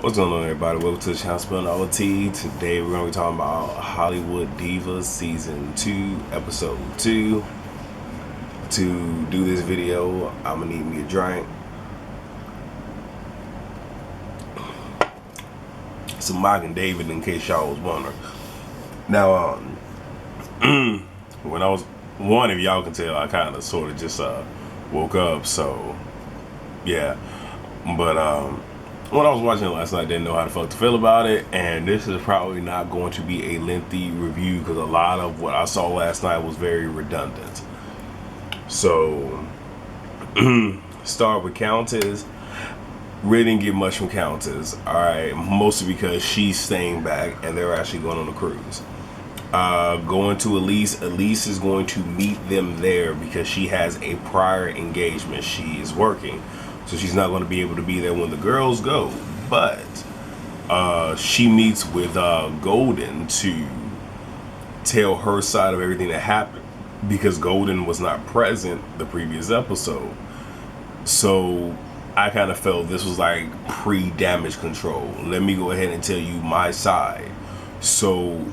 What's going on, everybody? Welcome to the channel Spilling All the Tea. Today we're going to be talking about Hollywood Divas Season 2, Episode 2. To do this video, I'm going to need me a drink, some Mike and David, in case y'all was wondering. Now, when I was, if y'all can tell, I kind of sort of just woke up, so yeah. But when I was watching it last night, I didn't know how the fuck to feel about it, and this is probably not going to be a lengthy review because a lot of what I saw last night was very redundant. So, start with Countess. Really didn't get much from Countess, alright, mostly because she's staying back and they're actually going on a cruise. Going to Elise is going to meet them there because she has a prior engagement. She is working, so she's not going to be able to be there when the girls go, but she meets with Golden to tell her side of everything that happened because Golden was not present the previous episode. So I kind of felt this was like pre-damage control. Let me go ahead and tell you my side. So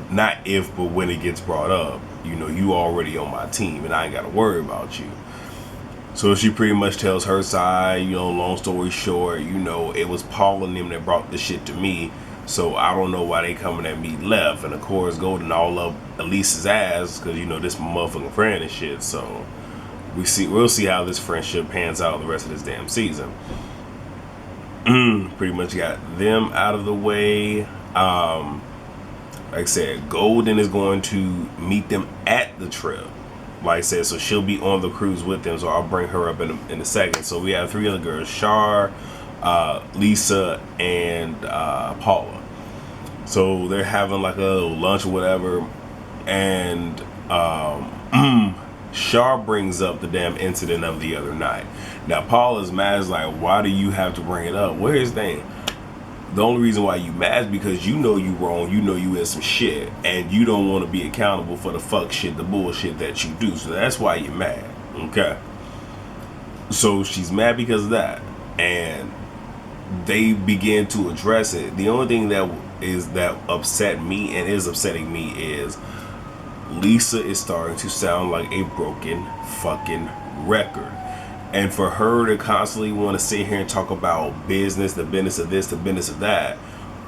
not if, but when it gets brought up, you know, you already on my team and I ain't got to worry about you. So she pretty much tells her side, you know, long story short, you know, it was Paul and them that brought the shit to me. So I don't know why they coming at me left. And of course, Golden all up Elise's ass because, you know, this my motherfucking friend and shit. So we'll see how this friendship pans out the rest of this damn season. Pretty much got them out of the way. Like I said, Golden is going to meet them at the trip. Like I said, so she'll be on the cruise with them, so I'll bring her up in a second. So we have three other girls, Char, Lisa, and Paula. So they're having like a little lunch or whatever, and Char brings up the damn incident of the other night. Now Paula's mad, is like, why do you have to bring it up? Well, here's the thing. The only reason why you mad is because you know you wrong, you know you in some shit, and you don't want to be accountable for the fuck shit, the bullshit that you do. So that's why you're mad, okay? So she's mad because of that, and they begin to address it. The only thing that upset me and is upsetting me is Lisa is starting to sound like a broken fucking record. And for her to constantly want to sit here and talk about business, the business of this, the business of that,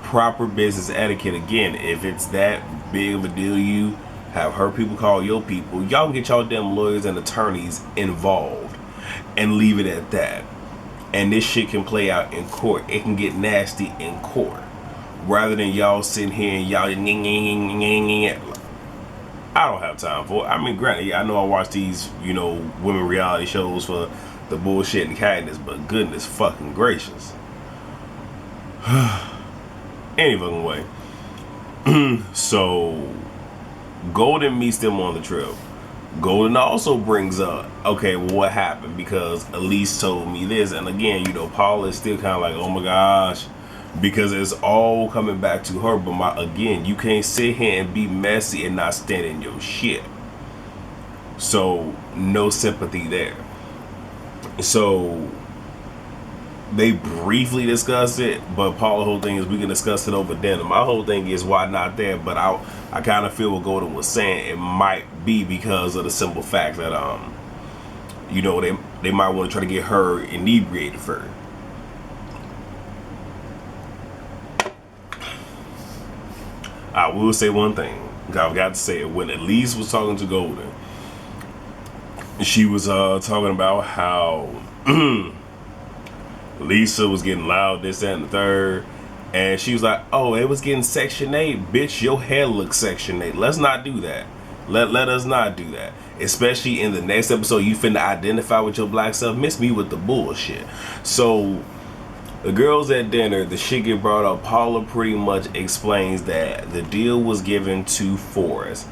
proper business etiquette, again, if it's that big of a deal, you have her people call your people, y'all can get y'all damn lawyers and attorneys involved and leave it at that. And this shit can play out in court. It can get nasty in court. Rather than y'all sitting here and y'all I don't have time for it. I mean, granted, yeah, I know I watch these, you know, women reality shows for the bullshit and kindness, but goodness fucking gracious. Any fucking way. So Golden meets them on the trip. Golden also brings up, okay, well, what happened? Because Elise told me this, and again, you know, Paul is still kind of like, oh my gosh, because it's all coming back to her. But again, you can't sit here and be messy and not stand in your shit. So no sympathy there. So they briefly discussed it, but Paul's whole thing is we can discuss it over dinner. My whole thing is why not there, but I kind of feel what Golden was saying. It might be because of the simple fact that you know, they might want to try to get her inebriated first. I will say one thing. I've got to say it. When Elise was talking to Golden, she was talking about how Lisa was getting loud, this, that, and the third. And she was like, oh, it was getting Section 8. Bitch, your hair looks Section 8. Let's not do that. Let us not do that. Especially in the next episode, you finna identify with your black self. Miss me with the bullshit. So the girls at dinner, the shit get brought up. Paula pretty much explains that the deal was given to Forrest.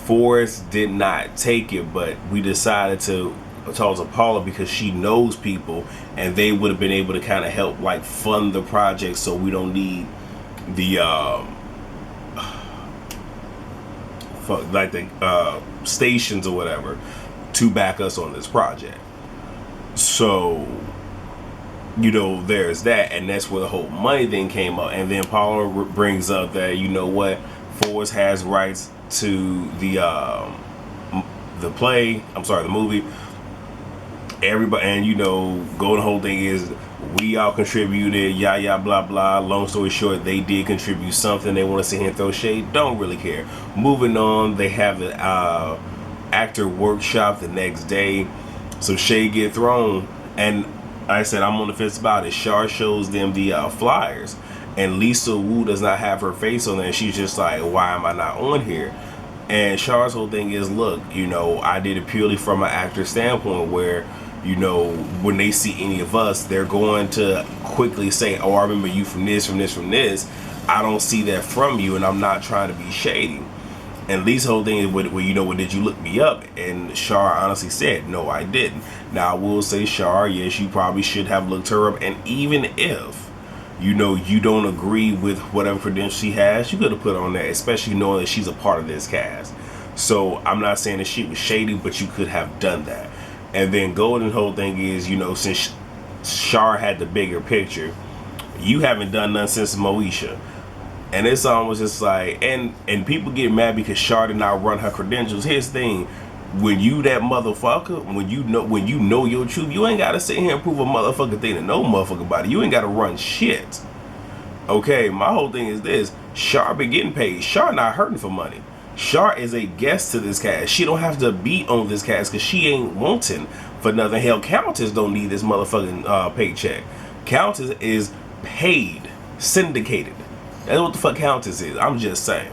Forrest did not take it, but we decided to talk to Paula because she knows people and they would have been able to kind of help like fund the project, so we don't need the stations or whatever to back us on this project. So you know, there's that, and that's where the whole money thing came up. And then Paula brings up that, you know what, Forrest has rights to the play. I'm sorry, the movie. Everybody, and you know, the whole thing is we all contributed, blah blah. Long story short, they did contribute something. They want to sit here and throw shade. Don't really care. Moving on, they have the actor workshop the next day, so shade get thrown. And like I said, I'm on the fence about it. Shar shows them the flyers, and Lisa Wu does not have her face on there. She's just like, why am I not on here? And Char's whole thing is, look, you know, I did it purely from an actor standpoint where, you know, when they see any of us, they're going to quickly say, oh, I remember you from this, from this, from this. I don't see that from you, and I'm not trying to be shady. And Lee's whole thing is, well, you know, well, did you look me up? And Char honestly said, no, I didn't. Now, I will say, Char, yes, you probably should have looked her up. And even if, you know, you don't agree with whatever credentials she has, you could have put on that, especially knowing that she's a part of this cast. So I'm not saying that she was shady, but you could have done that. And then Golden whole thing is, you know, since Char had the bigger picture, you haven't done nothing since Moesha. And it's almost just like, and people get mad because Char did not run her credentials. Here's the thing, when you that motherfucker, when you know your truth, you ain't gotta sit here and prove a motherfucking thing to no motherfucking body. You ain't gotta run shit. Okay, my whole thing is this: Char been getting paid. Char not hurting for money. Char is a guest to this cast. She don't have to be on this cast because she ain't wanting for nothing. Hell, Countess don't need this motherfucking paycheck. Countess is paid, syndicated. That's what the fuck Countess is. I'm just saying.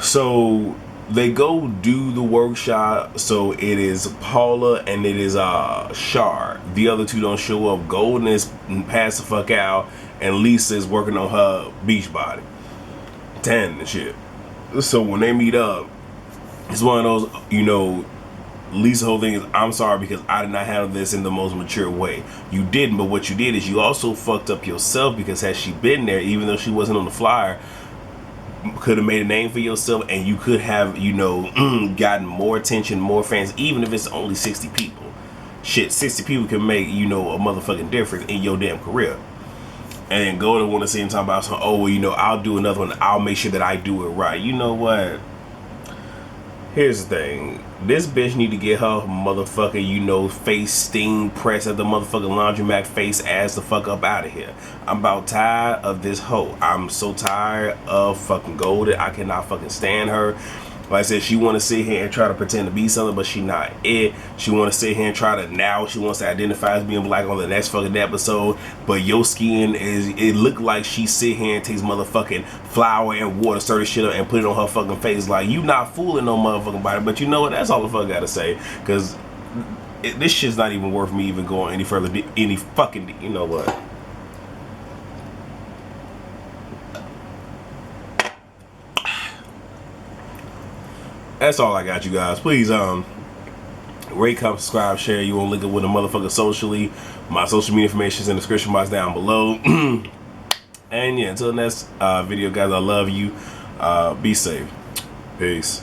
So they go do the workshop. So it is Paula and it is Char. The other two don't show up. Golden is passed the fuck out, and Lisa is working on her beach body, tan and shit. So when they meet up, it's one of those, you know, Lisa's whole thing is, I'm sorry because I did not handle this in the most mature way. You didn't, but what you did is you also fucked up yourself, because had she been there, even though she wasn't on the flyer, could have made a name for yourself, and you could have, you know, gotten more attention, more fans, even if it's only 60 people. Shit, 60 people can make, you know, a motherfucking difference in your damn career. And go to want to see him talking about, oh, well, you know, I'll do another one. I'll make sure that I do it right. You know what? Here's the thing. This bitch need to get her motherfucking, you know, face steam press at the motherfucking laundromat, face ass the fuck up out of here. I'm about tired of this hoe. I'm so tired of fucking Golden. I cannot fucking stand her. Like I said, she want to sit here and try to pretend to be something, but she not it. She want to sit here and try to, now she wants to identify as being black on the next fucking episode, but your skin is, it look like she sit here and takes motherfucking flour and water, stir the shit up and put it on her fucking face. Like, you not fooling no motherfucking body. But you know what, that's all the fuck I gotta say, because this shit's not even worth me even going any further, any fucking, you know what. That's all I got, you guys. Please rate, comment, subscribe, share. You want to link up with a motherfucker socially. My social media information is in the description box down below. And yeah, until the next video, guys, I love you. Be safe. Peace.